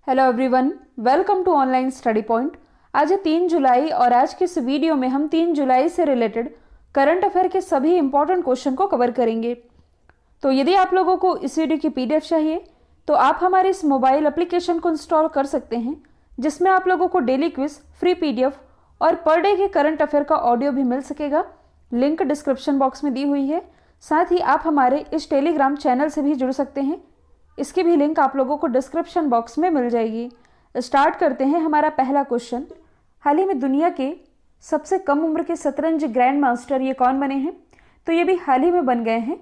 Hello everyone, welcome to online study point. आज है 3 जुलाई और आज के इस वीडियो में हम 3 जुलाई से रिलेटेड करंट अफेयर के सभी इंपॉर्टेंट क्वेश्चन को कवर करेंगे। तो यदि आप लोगों को इस वीडियो की पीडीएफ चाहिए तो आप हमारे इस मोबाइल एप्लीकेशन को इंस्टॉल कर सकते हैं, जिसमें आप लोगों को डेली क्विज, फ्री पीडीएफ और पर डे के करंट अफेयर का ऑडियो भी मिल सकेगा। लिंक डिस्क्रिप्शन बॉक्स में दी हुई है। साथ ही आप हमारे इस टेलीग्राम चैनल से भी जुड़ सकते हैं, इसकी भी लिंक आप लोगों को डिस्क्रिप्शन बॉक्स में मिल जाएगी। स्टार्ट करते हैं हमारा पहला क्वेश्चन। हाल ही में दुनिया के सबसे कम उम्र के शतरंज ग्रैंड मास्टर ये कौन बने हैं? तो ये भी हाल ही में बन गए हैं,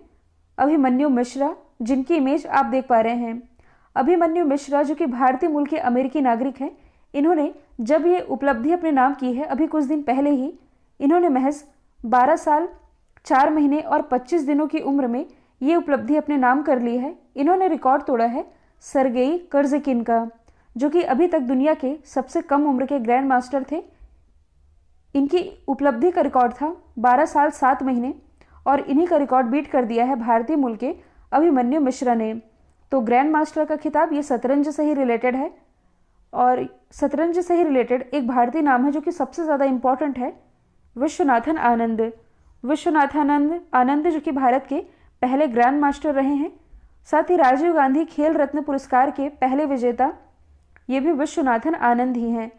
अभिमन्यु मिश्रा, जिनकी इमेज आप देख पा रहे हैं। अभिमन्यु मिश्रा जो कि भारतीय मूल के अमेरिकी नागरिक हैं, इन्होंने जब ये उपलब्धि अपने नाम की है अभी कुछ दिन पहले ही, इन्होंने महज 12 साल 4 महीने और 25 दिनों की उम्र में ये उपलब्धि अपने नाम कर ली है। इन्होंने रिकॉर्ड तोड़ा है सर्गेई कर्जकिन का, जो कि अभी तक दुनिया के सबसे कम उम्र के ग्रैंड मास्टर थे। इनकी उपलब्धि का रिकॉर्ड था 12 साल 7 महीने और इन्हीं का रिकॉर्ड बीट कर दिया है भारतीय मूल के अभिमन्यु मिश्रा ने। तो ग्रैंड मास्टर का खिताब ये शतरंज से ही रिलेटेड है और शतरंज से ही रिलेटेड एक भारतीय नाम है जो कि सबसे ज़्यादा इंपॉर्टेंट है, विश्वनाथन आनंद। विश्वनाथानंद आनंद जो कि भारत के पहले ग्रैंड मास्टर रहे हैं। साथ ही राजीव गांधी खेल रत्न पुरस्कार के पहले विजेता ये भी विश्वनाथन आनंद ही हैं।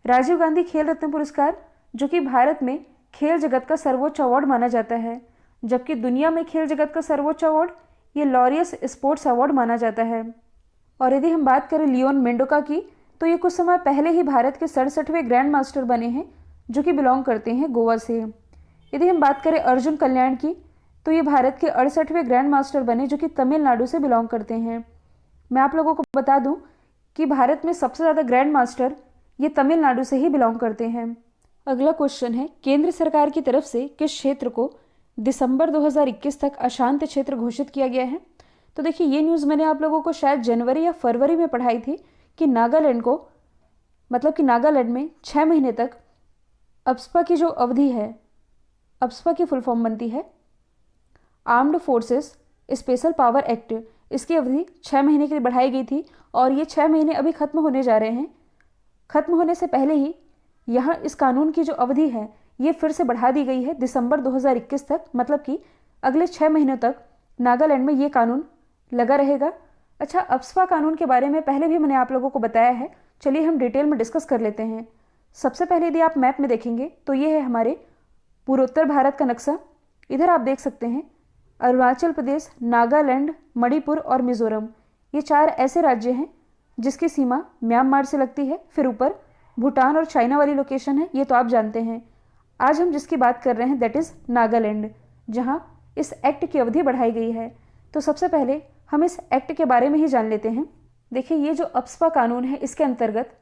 राजीव गांधी खेल रत्न पुरस्कार जो कि भारत में खेल जगत का सर्वोच्च अवार्ड माना जाता है, जबकि दुनिया में खेल जगत का सर्वोच्च अवार्ड ये लॉरियस स्पोर्ट्स अवार्ड माना जाता है। और यदि हम बात करें लियोन मेंडोका की, तो ये कुछ समय पहले ही भारत के 67वें ग्रैंड मास्टर बने हैं, जो कि बिलोंग करते हैं गोवा से। यदि हम बात करें अर्जुन कल्याण की, तो ये भारत के 68वें ग्रैंड मास्टर बने, जो कि तमिलनाडु से बिलोंग करते हैं। मैं आप लोगों को बता दूं कि भारत में सबसे ज़्यादा ग्रैंड मास्टर ये तमिलनाडु से ही बिलोंग करते हैं। अगला क्वेश्चन है, केंद्र सरकार की तरफ से किस क्षेत्र को दिसंबर 2021 तक अशांत क्षेत्र घोषित किया गया है? तो देखिए, ये न्यूज़ मैंने आप लोगों को शायद जनवरी या फरवरी में पढ़ाई थी कि नागालैंड को, मतलब कि नागालैंड में 6 महीने तक अप्सपा की जो अवधि है, अप्सपा की फुल फॉर्म बनती है armed forces special power act, इसकी अवधि 6 महीने के लिए बढ़ाई गई थी और ये 6 महीने अभी खत्म होने जा रहे हैं। खत्म होने से पहले ही यहाँ इस कानून की जो अवधि है ये फिर से बढ़ा दी गई है दिसंबर 2021 तक, मतलब कि अगले 6 महीनों तक नागालैंड में ये कानून लगा रहेगा। अच्छा, अप्सपा कानून के बारे में पहले भी मैंने आप लोगों को बताया है, चलिए हम डिटेल में डिस्कस कर लेते हैं। सबसे पहले यदि आप मैप में देखेंगे तो ये है हमारे पूर्वोत्तर भारत का नक्शा। इधर आप देख सकते हैं अरुणाचल प्रदेश, नागालैंड, मणिपुर और मिजोरम, ये 4 ऐसे राज्य हैं जिसकी सीमा म्यांमार से लगती है। फिर ऊपर भूटान और चाइना वाली लोकेशन है, ये तो आप जानते हैं। आज हम जिसकी बात कर रहे हैं दैट इज़ नागालैंड, जहां इस एक्ट की अवधि बढ़ाई गई है। तो सबसे पहले हम इस एक्ट के बारे में ही जान लेते हैं। देखिए, ये जो अप्सपा कानून है इसके अंतर्गत,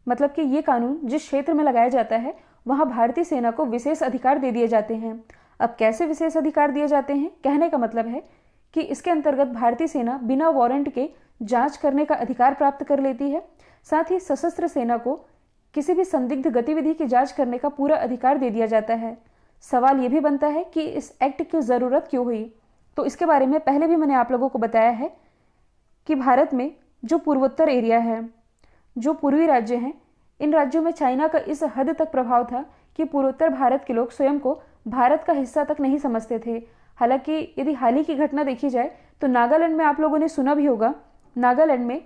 मतलब कि ये कानून जिस क्षेत्र में लगाया जाता है वहाँ भारतीय सेना को विशेष अधिकार दे दिए जाते हैं। अब कैसे विशेष अधिकार दिए जाते हैं, कहने का मतलब है कि इसके अंतर्गत भारतीय सेना बिना वारंट के जांच करने का अधिकार प्राप्त कर लेती है। साथ ही सशस्त्र सेना को किसी भी संदिग्ध गतिविधि की जांच करने का पूरा अधिकार दे दिया जाता है। सवाल ये भी बनता है कि इस एक्ट की ज़रूरत क्यों हुई? तो इसके बारे में पहले भी मैंने आप लोगों को बताया है कि भारत में जो पूर्वोत्तर एरिया है, जो पूर्वी राज्य हैं, इन राज्यों में चाइना का इस हद तक प्रभाव था कि पूर्वोत्तर भारत के लोग स्वयं को भारत का हिस्सा तक नहीं समझते थे। हालांकि यदि हाल ही की घटना देखी जाए तो नागालैंड में आप लोगों ने सुना भी होगा, नागालैंड में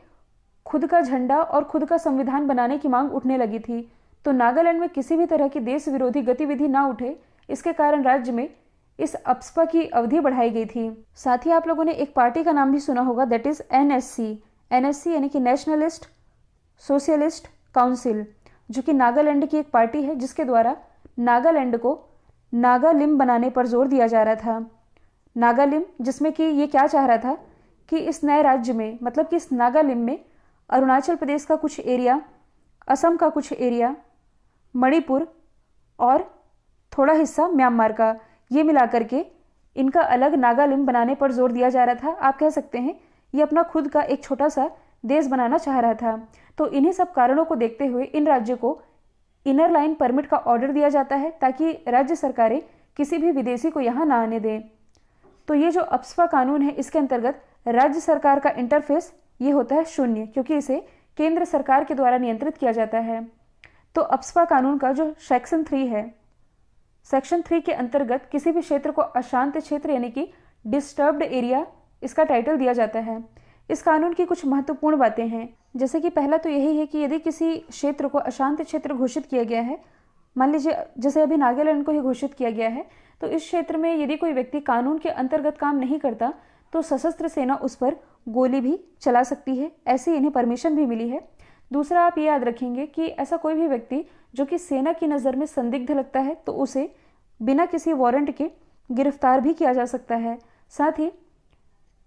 खुद का झंडा और खुद का संविधान बनाने की मांग उठने लगी थी। तो नागालैंड में किसी भी तरह की देश विरोधी गतिविधि ना उठे, इसके कारण राज्य में इस अप्सपा की अवधि बढ़ाई गई थी। साथ ही आप लोगों ने एक पार्टी का नाम भी सुना होगा, दैट इज एनएससी। एनएससी यानी कि नेशनलिस्ट सोशलिस्ट काउंसिल, जो कि नागालैंड की एक पार्टी है जिसके द्वारा नागालैंड को नागालिम बनाने पर जोर दिया जा रहा था। नागालिम, जिसमें कि ये क्या चाह रहा था कि इस नए राज्य में, मतलब कि इस नागालिम में अरुणाचल प्रदेश का कुछ एरिया, असम का कुछ एरिया, मणिपुर और थोड़ा हिस्सा म्यांमार का, ये मिला करके इनका अलग नागालिम बनाने पर जोर दिया जा रहा था। आप कह सकते हैं ये अपना खुद का एक छोटा सा देश बनाना चाह रहा था। तो इन्हीं सब कारणों को देखते हुए इन राज्यों को इनर लाइन परमिट का ऑर्डर दिया जाता है ताकि राज्य सरकारें किसी भी विदेशी को यहाँ ना आने दें। तो ये जो अप्सपा कानून है इसके अंतर्गत राज्य सरकार का इंटरफेस ये होता है शून्य, क्योंकि इसे केंद्र सरकार के द्वारा नियंत्रित किया जाता है। तो अप्सपा कानून का जो सेक्शन 3 है, सेक्शन 3 के अंतर्गत किसी भी क्षेत्र को अशांत क्षेत्र यानी कि डिस्टर्ब्ड एरिया इसका टाइटल दिया जाता है। इस कानून की कुछ महत्वपूर्ण बातें हैं, जैसे कि पहला तो यही है कि यदि किसी क्षेत्र को अशांत क्षेत्र घोषित किया गया है, मान लीजिए जैसे अभी नागालैंड को ही घोषित किया गया है, तो इस क्षेत्र में यदि कोई व्यक्ति कानून के अंतर्गत काम नहीं करता तो सशस्त्र सेना उस पर गोली भी चला सकती है, ऐसी इन्हें परमिशन भी मिली है। दूसरा, आप ये याद रखेंगे कि ऐसा कोई भी व्यक्ति जो कि सेना की नज़र में संदिग्ध लगता है तो उसे बिना किसी वारंट के गिरफ्तार भी किया जा सकता है। साथ ही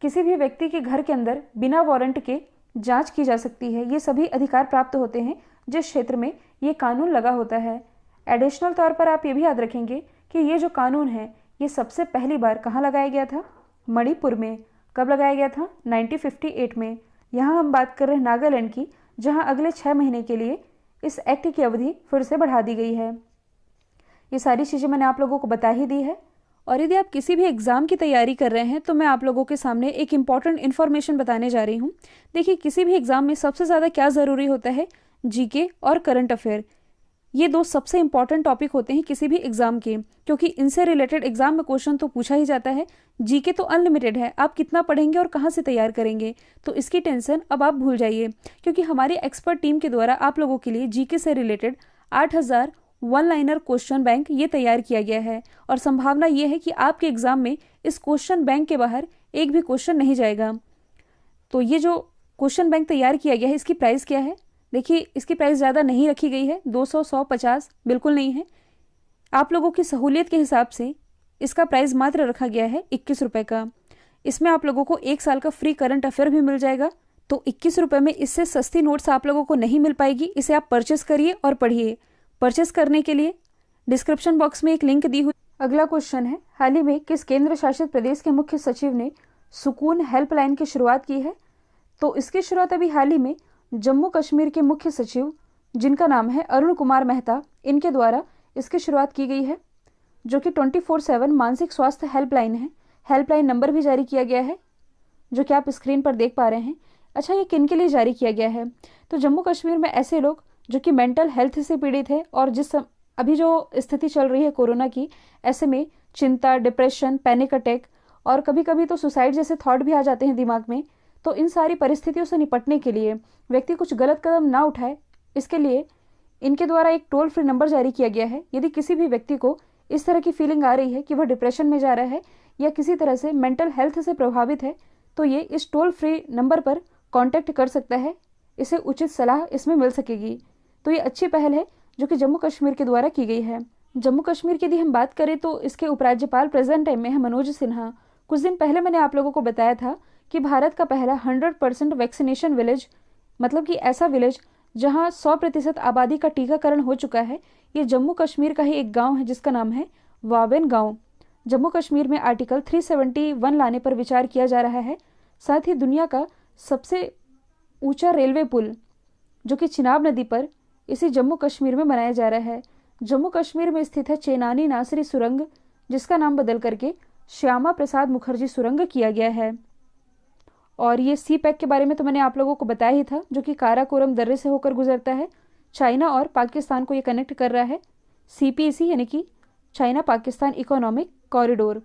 किसी भी व्यक्ति के घर के अंदर बिना वारंट के जांच की जा सकती है। ये सभी अधिकार प्राप्त होते हैं जिस क्षेत्र में ये कानून लगा होता है। एडिशनल तौर पर आप ये भी याद रखेंगे कि ये जो कानून है ये सबसे पहली बार कहाँ लगाया गया था? मणिपुर में। कब लगाया गया था? 1958 में। यहाँ हम बात कर रहे हैं नागालैंड की, जहाँ अगले 6 महीने के लिए इस एक्ट की अवधि फिर से बढ़ा दी गई है। ये सारी चीज़ें मैंने आप लोगों को बता ही दी है। और यदि आप किसी भी एग्ज़ाम की तैयारी कर रहे हैं तो मैं आप लोगों के सामने एक इम्पॉर्टेंट इन्फॉर्मेशन बताने जा रही हूँ। देखिए, किसी भी एग्ज़ाम में सबसे ज़्यादा क्या ज़रूरी होता है? जीके और करंट अफेयर। ये दो सबसे इंपॉर्टेंट टॉपिक होते हैं किसी भी एग्जाम के, क्योंकि इनसे रिलेटेड एग्जाम में क्वेश्चन तो पूछा ही जाता है। जीके तो अनलिमिटेड है, आप कितना पढ़ेंगे और कहाँ से तैयार करेंगे, तो इसकी टेंशन अब आप भूल जाइए, क्योंकि हमारी एक्सपर्ट टीम के द्वारा आप लोगों के लिए जीके से related 8000 one liner question bank ये तैयार किया गया है। और संभावना ये है कि आपके एग्जाम में इस क्वेश्चन बैंक के बाहर एक भी क्वेश्चन नहीं जाएगा। तो ये जो क्वेश्चन बैंक तैयार किया गया है, इसकी प्राइस क्या है? देखिए, इसकी प्राइस ज़्यादा नहीं रखी गई है, 200, 100, 50 बिल्कुल नहीं है। आप लोगों की सहूलियत के हिसाब से इसका प्राइस मात्र रखा गया है 21 रुपये का। इसमें आप लोगों को 1 साल का फ्री करंट अफेयर भी मिल जाएगा। तो 21 रुपये में इससे सस्ती नोट्स आप लोगों को नहीं मिल पाएगी। इसे आप परचेस करिए और पढ़िए। परचेस करने के लिए डिस्क्रिप्शन बॉक्स में एक लिंक दी हुई। अगला क्वेश्चन है, हाल ही में किस केंद्र शासित प्रदेश के मुख्य सचिव ने सुकून हेल्पलाइन की शुरुआत की है? तो इसकी शुरुआत अभी हाल ही में जम्मू कश्मीर के मुख्य सचिव, जिनका नाम है अरुण कुमार मेहता, इनके द्वारा इसकी शुरुआत की गई है, जो कि 24/7 मानसिक स्वास्थ्य हेल्पलाइन है। हेल्पलाइन नंबर भी जारी किया गया है, जो कि आप स्क्रीन पर देख पा रहे हैं। अच्छा, ये किन के लिए जारी किया गया है? तो जम्मू कश्मीर में ऐसे लोग जो कि मेंटल हेल्थ से पीड़ित है और अभी जो स्थिति चल रही है कोरोना की, ऐसे में चिंता, डिप्रेशन, पैनिक अटैक और कभी कभी तो सुसाइड जैसे थॉट भी आ जाते हैं दिमाग में। तो इन सारी परिस्थितियों से निपटने के लिए व्यक्ति कुछ गलत कदम ना उठाए, इसके लिए इनके द्वारा एक टोल फ्री नंबर जारी किया गया है। यदि किसी भी व्यक्ति को इस तरह की फीलिंग आ रही है कि वह डिप्रेशन में जा रहा है या किसी तरह से मेंटल हेल्थ से प्रभावित है, तो ये इस टोल फ्री नंबर पर कांटेक्ट कर सकता है। इसे उचित सलाह इसमें मिल सकेगी। तो ये अच्छी पहल है जो कि जम्मू कश्मीर के द्वारा की गई है। जम्मू कश्मीर की यदि हम बात करें तो इसके उपराज्यपाल प्रेजेंट टाइम में है मनोज सिन्हा। कुछ दिन पहले मैंने आप लोगों को बताया था कि भारत का पहला 100% वैक्सीनेशन विलेज, मतलब कि ऐसा विलेज जहां 100% आबादी का टीकाकरण हो चुका है, ये जम्मू कश्मीर का ही एक गांव है जिसका नाम है वावेन गांव। जम्मू कश्मीर में आर्टिकल 371 लाने पर विचार किया जा रहा है। साथ ही दुनिया का सबसे ऊंचा रेलवे पुल जो कि चिनाब नदी पर इसी जम्मू कश्मीर में बनाया जा रहा है। जम्मू कश्मीर में स्थित है चेनानी नासरी सुरंग, जिसका नाम बदल करके श्यामा प्रसाद मुखर्जी सुरंग किया गया है। और ये सी पैक के बारे में तो मैंने आप लोगों को बताया ही था, जो कि काराकोरम दर्रे से होकर गुजरता है। चाइना और पाकिस्तान को ये कनेक्ट कर रहा है। CPEC यानी कि चाइना पाकिस्तान इकोनॉमिक कॉरिडोर।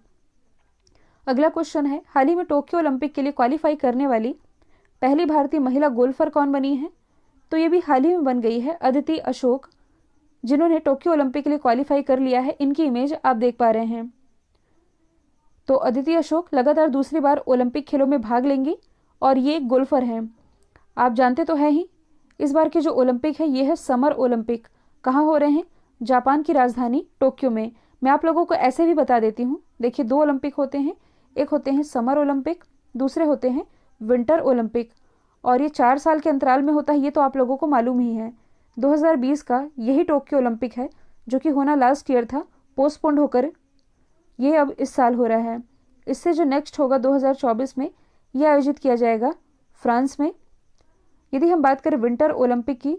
अगला क्वेश्चन है, हाल ही में टोक्यो ओलंपिक के लिए क्वालिफाई करने वाली पहली भारतीय महिला गोल्फर कौन बनी है? तो ये भी हाल ही में बन गई है अदिति अशोक, जिन्होंने टोक्यो ओलंपिक के लिए क्वालिफाई कर लिया है। इनकी इमेज आप देख पा रहे हैं। तो अदिति अशोक लगातार दूसरी बार ओलंपिक खेलों में भाग लेंगी और ये एक गोल्फर हैं। आप जानते तो हैं ही, इस बार के जो ओलंपिक है ये है समर ओलंपिक। कहाँ हो रहे हैं? जापान की राजधानी टोक्यो में। मैं आप लोगों को ऐसे भी बता देती हूँ। देखिए, 2 ओलंपिक होते हैं, एक होते हैं समर ओलंपिक, दूसरे होते हैं विंटर ओलंपिक। और ये 4 साल के अंतराल में होता है, ये तो आप लोगों को मालूम ही है। 2020 का यही टोक्यो ओलंपिक है जो कि होना लास्ट ईयर था, पोस्टपोन्ड होकर ये अब इस साल हो रहा है। इससे जो नेक्स्ट होगा 2024 में, ये आयोजित किया जाएगा फ्रांस में। यदि हम बात करें विंटर ओलंपिक की,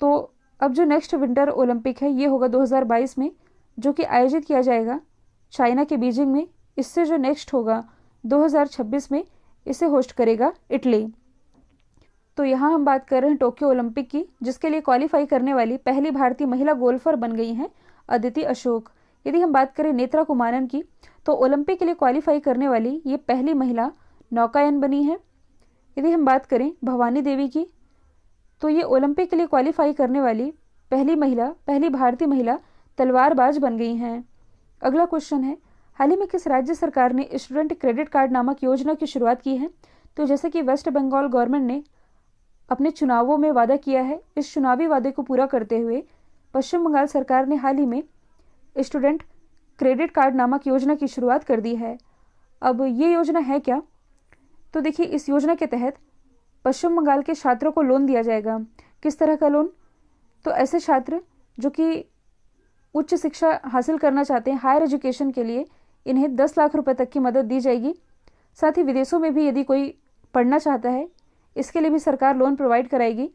तो अब जो नेक्स्ट विंटर ओलंपिक है ये होगा 2022 में, जो कि आयोजित किया जाएगा चाइना के बीजिंग में। इससे जो नेक्स्ट होगा 2026 में, इसे होस्ट करेगा इटली। तो यहाँ हम बात कर रहे हैं टोक्यो ओलंपिक की, जिसके लिए क्वालिफाई करने वाली पहली भारतीय महिला गोल्फर बन गई हैं अदिति अशोक। यदि हम बात करें नेत्रा कुमारन की, तो ओलंपिक के लिए क्वालिफाई करने वाली ये पहली महिला नौकायन बनी है। यदि हम बात करें भवानी देवी की, तो ये ओलंपिक के लिए क्वालिफाई करने वाली पहली भारतीय महिला तलवारबाज बन गई हैं। अगला क्वेश्चन है, हाल ही में किस राज्य सरकार ने स्टूडेंट क्रेडिट कार्ड नामक योजना की शुरुआत की है? तो जैसे कि वेस्ट बंगाल गवर्नमेंट ने अपने चुनावों में वादा किया है, इस चुनावी वादे को पूरा करते हुए पश्चिम बंगाल सरकार ने हाल ही में स्टूडेंट क्रेडिट कार्ड नामक योजना की शुरुआत कर दी है। अब ये योजना है क्या? तो देखिए, इस योजना के तहत पश्चिम बंगाल के छात्रों को लोन दिया जाएगा। किस तरह का लोन? तो ऐसे छात्र जो कि उच्च शिक्षा हासिल करना चाहते हैं, हायर एजुकेशन के लिए, इन्हें 10 लाख रुपए तक की मदद दी जाएगी। साथ ही विदेशों में भी यदि कोई पढ़ना चाहता है, इसके लिए भी सरकार लोन प्रोवाइड कराएगी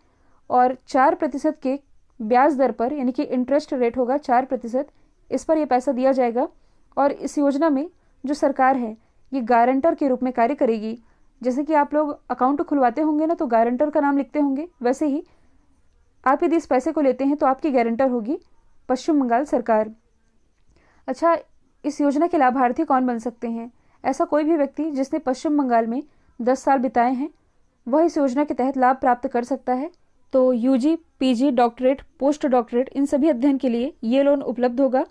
और 4% के ब्याज दर पर, यानी कि इंटरेस्ट रेट होगा 4%, इस पर यह पैसा दिया जाएगा। और इस योजना में जो सरकार है ये गारंटर के रूप में कार्य करेगी। जैसे कि आप लोग अकाउंट खुलवाते होंगे ना, तो गारंटर का नाम लिखते होंगे, वैसे ही आप यदि इस पैसे को लेते हैं तो आपकी गारंटर होगी पश्चिम बंगाल सरकार। अच्छा, इस योजना के लाभार्थी कौन बन सकते हैं? ऐसा कोई भी व्यक्ति जिसने पश्चिम बंगाल में 10 साल बिताए हैं, वह इस योजना के तहत लाभ प्राप्त कर सकता है। तो UG, PG, doctorate, post doctorate, इन सभी अध्ययन के लिए ये लोन उपलब्ध होगा।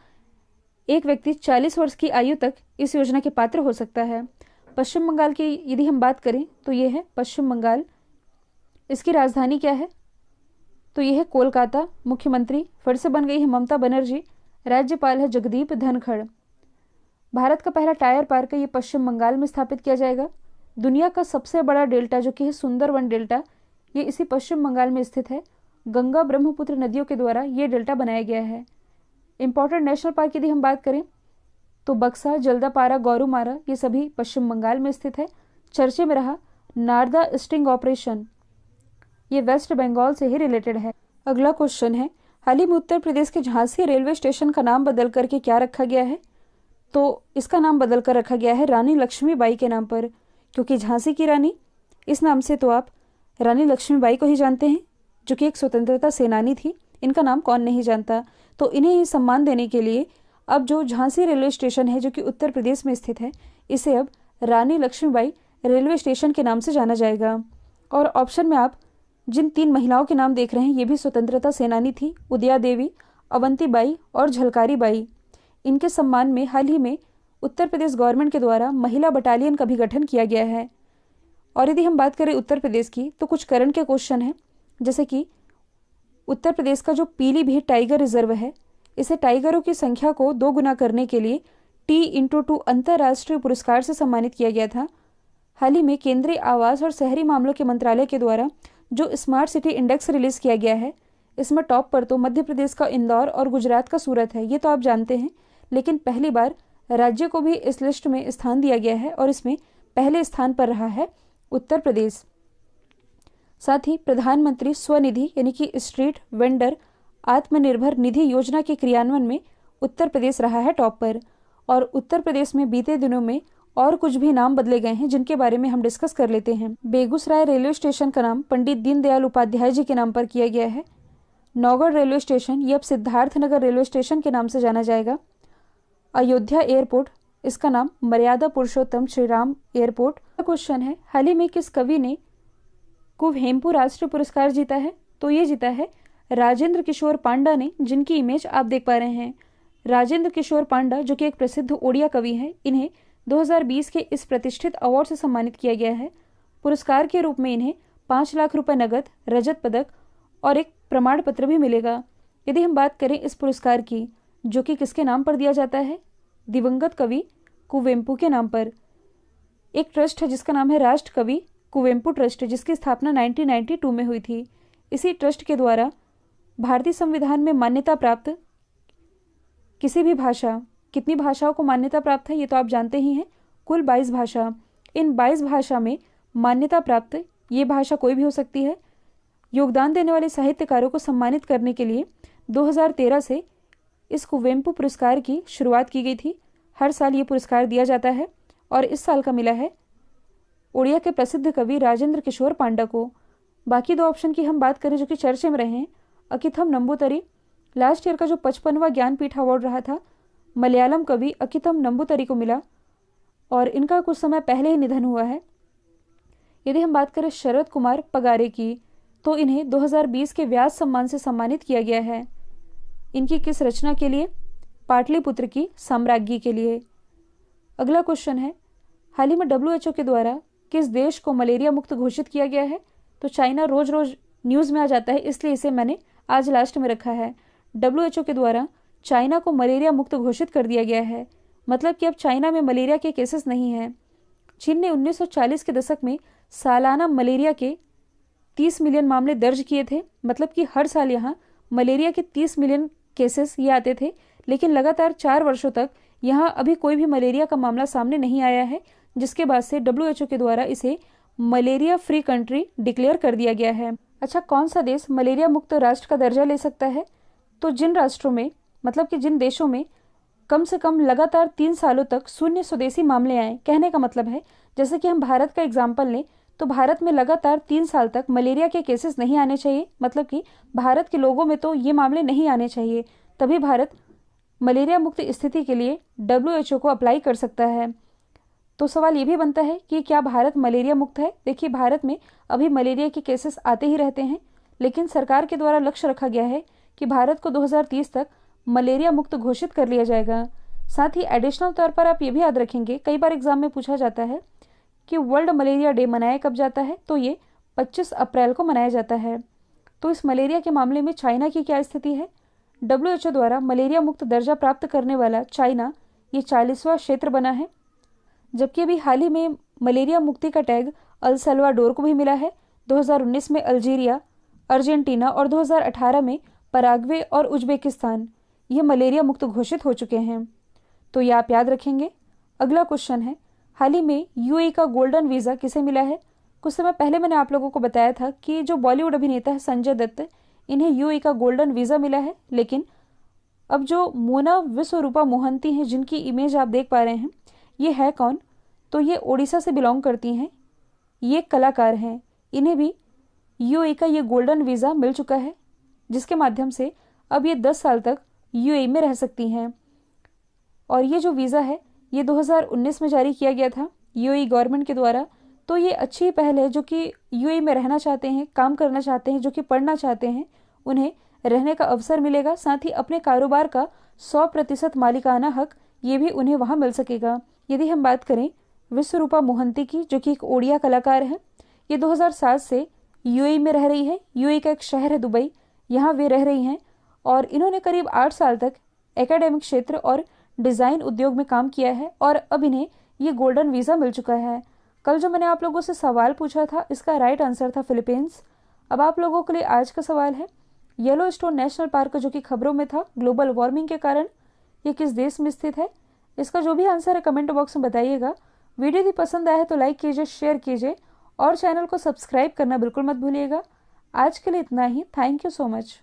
एक व्यक्ति 40 वर्ष की आयु तक इस योजना के पात्र हो सकता है। पश्चिम बंगाल की यदि हम बात करें तो ये है पश्चिम बंगाल। इसकी राजधानी क्या है? तो यह है कोलकाता। मुख्यमंत्री फिर से बन गई है ममता बनर्जी। राज्यपाल है जगदीप धनखड़। भारत का पहला टायर पार्क है ये पश्चिम बंगाल में स्थापित किया जाएगा। दुनिया का सबसे बड़ा डेल्टा जो कि है सुंदरवन डेल्टा, ये इसी पश्चिम बंगाल में स्थित है। गंगा ब्रह्मपुत्र नदियों के द्वारा ये डेल्टा बनाया गया है। इंपॉर्टेंट नेशनल पार्क यदि हम बात करें तो बक्सा, जल्दापारा, गौरुमारा, ये सभी पश्चिम बंगाल में स्थित है। चर्चे में रहा नारदा स्टिंग ऑपरेशन, ये वेस्ट बंगाल से ही रिलेटेड है। अगला क्वेश्चन है, हाल ही में उत्तर प्रदेश के झांसी रेलवे स्टेशन का नाम बदल करके क्या रखा गया है? तो इसका नाम बदल कर रखा गया है रानी लक्ष्मीबाई के नाम पर, क्योंकि झांसी की रानी, इस नाम से तो आप रानी लक्ष्मीबाई को ही जानते हैं, जो कि एक स्वतंत्रता सेनानी थी। इनका नाम कौन नहीं जानता। तो इन्हें ही सम्मान देने के लिए अब जो झांसी रेलवे स्टेशन है जो कि उत्तर प्रदेश में स्थित है, इसे अब रानी लक्ष्मीबाई रेलवे स्टेशन के नाम से जाना जाएगा। और ऑप्शन में आप जिन 3 महिलाओं के नाम देख रहे हैं, ये भी स्वतंत्रता सेनानी थी, उदया देवी, अवंती बाई और झलकारी बाई। इनके सम्मान में हाल ही में उत्तर प्रदेश गवर्नमेंट के द्वारा महिला बटालियन का भी गठन किया गया है। और यदि हम बात करें उत्तर प्रदेश की, तो कुछ करंट के क्वेश्चन हैं, जैसे कि उत्तर प्रदेश का जो पीलीभीत टाइगर रिजर्व है, इसे टाइगरों की संख्या को 2 गुना करने के लिए T/2 अंतर्राष्ट्रीय पुरस्कार से सम्मानित किया गया था। हाल ही में केंद्रीय आवास और शहरी मामलों के मंत्रालय के द्वारा जो स्मार्ट सिटी इंडेक्स रिलीज किया गया है, इसमें टॉप पर तो मध्य प्रदेश का इंदौर और गुजरात का सूरत है, ये तो आप जानते हैं। लेकिन पहली बार राज्य को भी इस लिस्ट में स्थान दिया गया है और इसमें पहले स्थान पर रहा है उत्तर प्रदेश। साथ ही प्रधानमंत्री स्वनिधि यानी कि स्ट्रीट वेंडर आत्मनिर्भर निधि योजना के क्रियान्वयन में उत्तर प्रदेश रहा है टॉप पर। और उत्तर प्रदेश में बीते दिनों में और कुछ भी नाम बदले गए हैं, जिनके बारे में हम डिस्कस कर लेते हैं। बेगूसराय रेलवे स्टेशन का नाम पंडित दीनदयाल उपाध्याय जी के नाम पर किया गया है। नौगढ़ रेलवे स्टेशन ये अब सिद्धार्थनगर रेलवे स्टेशन के नाम से जाना जाएगा। अयोध्या एयरपोर्ट, इसका नाम मर्यादा पुरुषोत्तम श्री राम एयरपोर्ट। क्वेश्चन है, हाल ही में किस कवि ने कुवेंपु राष्ट्रीय पुरस्कार जीता है? तो ये जीता है राजेंद्र किशोर पांडा ने, जिनकी इमेज आप देख पा रहे हैं। राजेंद्र किशोर पांडा जो कि एक प्रसिद्ध ओडिया कवि हैं, इन्हें 2020 के इस प्रतिष्ठित अवार्ड से सम्मानित किया गया है। पुरस्कार के रूप में इन्हें 5 लाख रुपए नगद, रजत पदक और एक प्रमाण पत्र भी मिलेगा। यदि हम बात करें इस पुरस्कार की, जो कि किसके नाम पर दिया जाता है? दिवंगत कवि कुवेंपु के नाम पर। एक ट्रस्ट है जिसका नाम है राष्ट्र कवि कुवेंपु ट्रस्ट, जिसकी स्थापना 1992 में हुई थी। इसी ट्रस्ट के द्वारा भारतीय संविधान में मान्यता प्राप्त किसी भी भाषा, कितनी भाषाओं को मान्यता प्राप्त है ये तो आप जानते ही हैं, कुल 22 भाषा। इन 22 भाषा में मान्यता प्राप्त ये भाषा कोई भी हो सकती है। योगदान देने वाले साहित्यकारों को सम्मानित करने के लिए 2013 से इस कुवेंपु पुरस्कार की शुरुआत की गई थी। हर साल ये पुरस्कार दिया जाता है और इस साल का मिला है उड़िया के प्रसिद्ध कवि राजेंद्र किशोर पांडा को। बाकी 2 ऑप्शन की हम बात करें जो कि चर्चे में रहे हैं, अकिथम नंबूतरी, लास्ट ईयर का जो 55वां ज्ञानपीठ अवार्ड रहा था मलयालम कवि अकिथम नंबूतरी को मिला और इनका कुछ समय पहले ही निधन हुआ है। यदि हम बात करें शरद कुमार पगारे की, तो इन्हें 2020 के व्यास सम्मान से सम्मानित किया गया है। इनकी किस रचना के लिए? पाटलिपुत्र की साम्राज्ञी के लिए। अगला क्वेश्चन है, हाल ही में WHO के द्वारा किस देश को मलेरिया मुक्त घोषित किया गया है? तो चाइना रोज रोज न्यूज़ में आ जाता है, इसलिए इसे मैंने आज लास्ट में रखा है। WHO के द्वारा चाइना को मलेरिया मुक्त घोषित कर दिया गया है, मतलब कि अब चाइना में मलेरिया के केसेस नहीं हैं। चीन ने 1940 के दशक में सालाना मलेरिया के 30 मिलियन मामले दर्ज किए थे, मतलब कि हर साल यहाँ मलेरिया के 30 मिलियन केसेस ये आते थे, लेकिन लगातार 4 वर्षों तक यहाँ अभी कोई भी मलेरिया का मामला सामने नहीं आया है, जिसके बाद से WHO के द्वारा इसे मलेरिया फ्री कंट्री डिक्लेयर कर दिया गया है। अच्छा, कौन सा देश मलेरिया मुक्त राष्ट्र का दर्जा ले सकता है? तो जिन राष्ट्रों में, मतलब कि जिन देशों में कम से कम लगातार 3 सालों तक शून्य स्वदेशी मामले आए, कहने का मतलब है जैसे कि हम भारत का एग्जाम्पल लें तो भारत में लगातार 3 साल तक मलेरिया के केसेस नहीं आने चाहिए, मतलब कि भारत के लोगों में तो ये मामले नहीं आने चाहिए, तभी भारत मलेरिया मुक्त स्थिति के लिए WHO को अप्लाई कर सकता है। तो सवाल ये भी बनता है कि क्या भारत मलेरिया मुक्त है? देखिए, भारत में अभी मलेरिया के केसेस आते ही रहते हैं, लेकिन सरकार के द्वारा लक्ष्य रखा गया है कि भारत को 2030 तक मलेरिया मुक्त घोषित कर लिया जाएगा। साथ ही एडिशनल तौर पर आप ये भी याद रखेंगे, कई बार एग्जाम में पूछा जाता है कि वर्ल्ड मलेरिया डे मनाया कब जाता है, तो ये 25 अप्रैल को मनाया जाता है। तो इस मलेरिया के मामले में चाइना की क्या स्थिति है? WHO द्वारा मलेरिया मुक्त दर्जा प्राप्त करने वाला चाइना ये 40वां क्षेत्र बना है, जबकि अभी हाल ही में मलेरिया मुक्ति का टैग अल सल्वाडोर को भी मिला है। 2019 में अल्जीरिया, अर्जेंटीना और 2018 में पराग्वे और उज्बेकिस्तान ये मलेरिया मुक्त घोषित हो चुके हैं। तो ये आप याद रखेंगे। अगला क्वेश्चन है, हाल ही में UAE का गोल्डन वीज़ा किसे मिला है? कुछ समय पहले मैंने आप लोगों को बताया था कि जो बॉलीवुड अभिनेता है संजय दत्त, इन्हें UAE का गोल्डन वीज़ा मिला है, लेकिन अब जो मोना विश्वरूपा मोहंती हैं, जिनकी इमेज आप देख पा रहे हैं, ये है कौन? तो ये ओडिशा से बिलोंग करती हैं, ये कलाकार हैं। इन्हें भी UAE का ये गोल्डन वीज़ा मिल चुका है, जिसके माध्यम से अब ये 10 साल तक UAE में रह सकती हैं। और ये जो वीज़ा है ये 2019 में जारी किया गया था UAE गवर्नमेंट के द्वारा। तो ये अच्छी पहल है, जो कि UAE में रहना चाहते हैं, काम करना चाहते हैं, जो कि पढ़ना चाहते हैं, उन्हें रहने का अवसर मिलेगा। साथ ही अपने कारोबार का 100% मालिकाना हक ये भी उन्हें वहाँ मिल सकेगा। यदि हम बात करें विश्वरूपा मोहंती की, जो कि एक ओडिया कलाकार है, ये 2007 से UAE में रह रही है। UAE का एक शहर है दुबई, यहाँ वे रह रही हैं और इन्होंने करीब 8 साल तक एकेडमिक क्षेत्र और डिज़ाइन उद्योग में काम किया है और अब इन्हें ये गोल्डन वीज़ा मिल चुका है। कल जो मैंने आप लोगों से सवाल पूछा था, इसका राइट आंसर था फिलीपींस। अब आप लोगों के लिए आज का सवाल है, येलो स्टोन नेशनल पार्क जो कि खबरों में था ग्लोबल वार्मिंग के कारण, ये किस देश में स्थित है? इसका जो भी आंसर है कमेंट बॉक्स में बताइएगा। वीडियो यदि पसंद आया तो लाइक कीजिए, शेयर कीजिए और चैनल को सब्सक्राइब करना बिल्कुल मत भूलिएगा। आज के लिए इतना ही। Thank you so much.